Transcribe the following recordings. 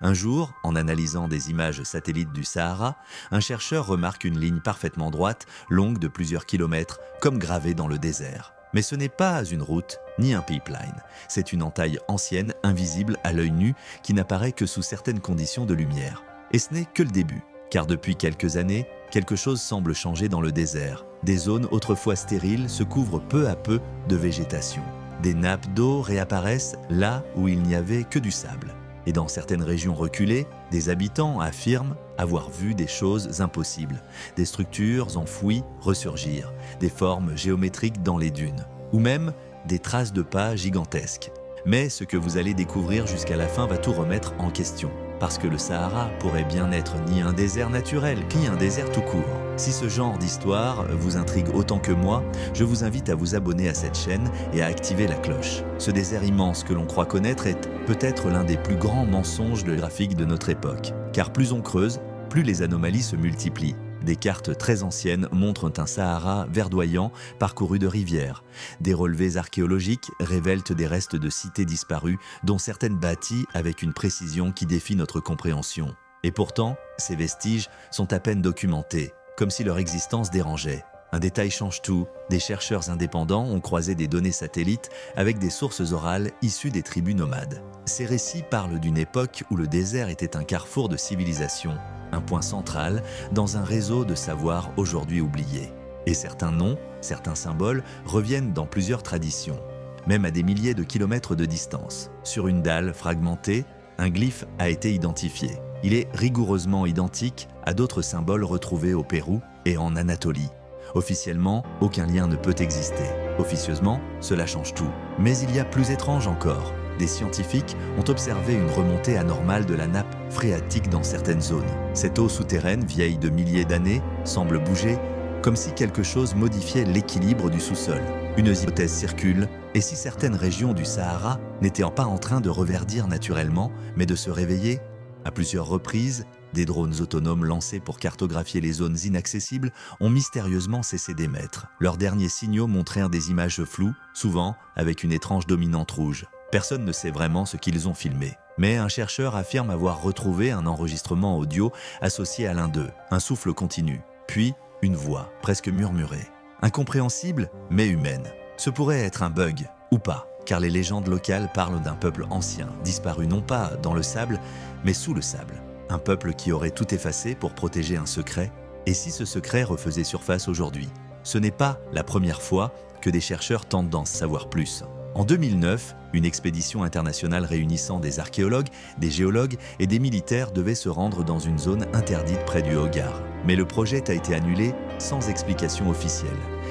Un jour, en analysant des images satellites du Sahara, un chercheur remarque une ligne parfaitement droite, longue de plusieurs kilomètres, comme gravée dans le désert. Mais ce n'est pas une route, ni un pipeline. C'est une entaille ancienne, invisible à l'œil nu, qui n'apparaît que sous certaines conditions de lumière. Et ce n'est que le début, car depuis quelques années, quelque chose semble changer dans le désert. Des zones autrefois stériles se couvrent peu à peu de végétation. Des nappes d'eau réapparaissent là où il n'y avait que du sable. Et dans certaines régions reculées, des habitants affirment avoir vu des choses impossibles, des structures enfouies ressurgir, des formes géométriques dans les dunes, ou même des traces de pas gigantesques. Mais ce que vous allez découvrir jusqu'à la fin va tout remettre en question, parce que le Sahara pourrait bien n'être ni un désert naturel, ni un désert tout court. Si ce genre d'histoire vous intrigue autant que moi, je vous invite à vous abonner à cette chaîne et à activer la cloche. Ce désert immense que l'on croit connaître est peut-être l'un des plus grands mensonges graphiques de notre époque. Car plus on creuse, plus les anomalies se multiplient. Des cartes très anciennes montrent un Sahara verdoyant parcouru de rivières. Des relevés archéologiques révèlent des restes de cités disparues, dont certaines bâties avec une précision qui défie notre compréhension. Et pourtant, ces vestiges sont à peine documentés, comme si leur existence dérangeait. Un détail change tout. Des chercheurs indépendants ont croisé des données satellites avec des sources orales issues des tribus nomades. Ces récits parlent d'une époque où le désert était un carrefour de civilisation, un point central dans un réseau de savoirs aujourd'hui oubliés. Et certains noms, certains symboles reviennent dans plusieurs traditions, même à des milliers de kilomètres de distance. Sur une dalle fragmentée, un glyphe a été identifié. Il est rigoureusement identique à d'autres symboles retrouvés au Pérou et en Anatolie. Officiellement, aucun lien ne peut exister. Officieusement, cela change tout. Mais il y a plus étrange encore. Des scientifiques ont observé une remontée anormale de la nappe phréatique dans certaines zones. Cette eau souterraine, vieille de milliers d'années, semble bouger, comme si quelque chose modifiait l'équilibre du sous-sol. Une hypothèse circule, et si certaines régions du Sahara n'étaient pas en train de reverdir naturellement, mais de se réveiller? À plusieurs reprises, des drones autonomes lancés pour cartographier les zones inaccessibles ont mystérieusement cessé d'émettre. Leurs derniers signaux montrèrent des images floues, souvent avec une étrange dominante rouge. Personne ne sait vraiment ce qu'ils ont filmé. Mais un chercheur affirme avoir retrouvé un enregistrement audio associé à l'un d'eux, un souffle continu, puis une voix, presque murmurée. Incompréhensible, mais humaine. Ce pourrait être un bug, ou pas, car les légendes locales parlent d'un peuple ancien, disparu non pas dans le sable, mais sous le sable. Un peuple qui aurait tout effacé pour protéger un secret. Et si ce secret refaisait surface aujourd'hui? Ce n'est pas la première fois que des chercheurs tentent d'en savoir plus. En 2009, une expédition internationale réunissant des archéologues, des géologues et des militaires devait se rendre dans une zone interdite près du Hogar. Mais le projet a été annulé sans explication officielle,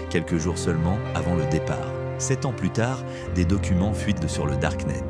quelques jours seulement avant le départ. 7 ans plus tard, des documents fuitent sur le Darknet.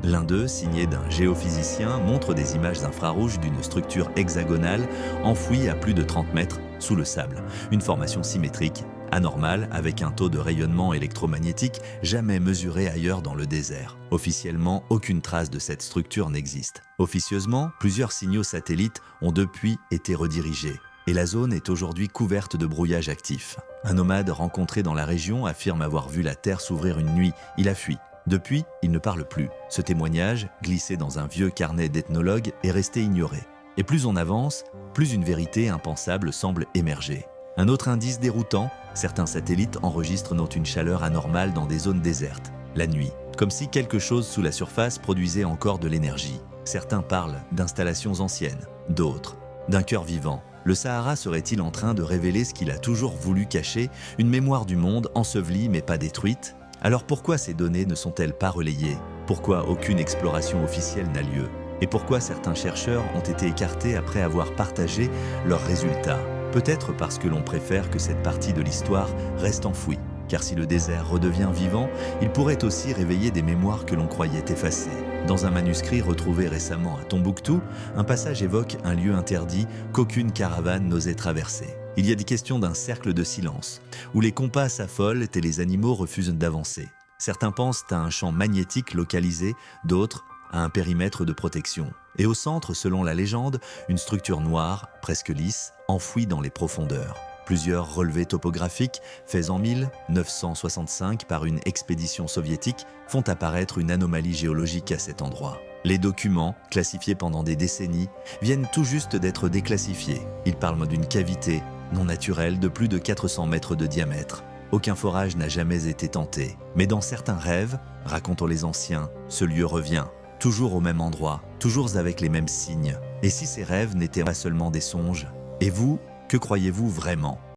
L'un d'eux, signé d'un géophysicien, montre des images infrarouges d'une structure hexagonale enfouie à plus de 30 mètres sous le sable. Une formation symétrique, anormale, avec un taux de rayonnement électromagnétique jamais mesuré ailleurs dans le désert. Officiellement, aucune trace de cette structure n'existe. Officieusement, plusieurs signaux satellites ont depuis été redirigés. Et la zone est aujourd'hui couverte de brouillage actif. Un nomade rencontré dans la région affirme avoir vu la Terre s'ouvrir une nuit. Il a fui. Depuis, il ne parle plus. Ce témoignage, glissé dans un vieux carnet d'ethnologue, est resté ignoré. Et plus on avance, plus une vérité impensable semble émerger. Un autre indice déroutant, certains satellites enregistrent une chaleur anormale dans des zones désertes, la nuit, comme si quelque chose sous la surface produisait encore de l'énergie. Certains parlent d'installations anciennes, d'autres d'un cœur vivant. Le Sahara serait-il en train de révéler ce qu'il a toujours voulu cacher, une mémoire du monde ensevelie mais pas détruite? Alors pourquoi ces données ne sont-elles pas relayées? Pourquoi aucune exploration officielle n'a lieu? Et pourquoi certains chercheurs ont été écartés après avoir partagé leurs résultats? Peut-être parce que l'on préfère que cette partie de l'histoire reste enfouie. Car si le désert redevient vivant, il pourrait aussi réveiller des mémoires que l'on croyait effacées. Dans un manuscrit retrouvé récemment à Tombouctou, un passage évoque un lieu interdit qu'aucune caravane n'osait traverser. Il y a des questions d'un cercle de silence, où les compas s'affolent et les animaux refusent d'avancer. Certains pensent à un champ magnétique localisé, d'autres à un périmètre de protection. Et au centre, selon la légende, une structure noire, presque lisse, enfouie dans les profondeurs. Plusieurs relevés topographiques, faits en 1965 par une expédition soviétique, font apparaître une anomalie géologique à cet endroit. Les documents, classifiés pendant des décennies, viennent tout juste d'être déclassifiés. Ils parlent d'une cavité non naturelle de plus de 400 mètres de diamètre. Aucun forage n'a jamais été tenté. Mais dans certains rêves, racontons les anciens, ce lieu revient. Toujours au même endroit, toujours avec les mêmes signes. Et si ces rêves n'étaient pas seulement des songes? Et vous, que croyez-vous vraiment?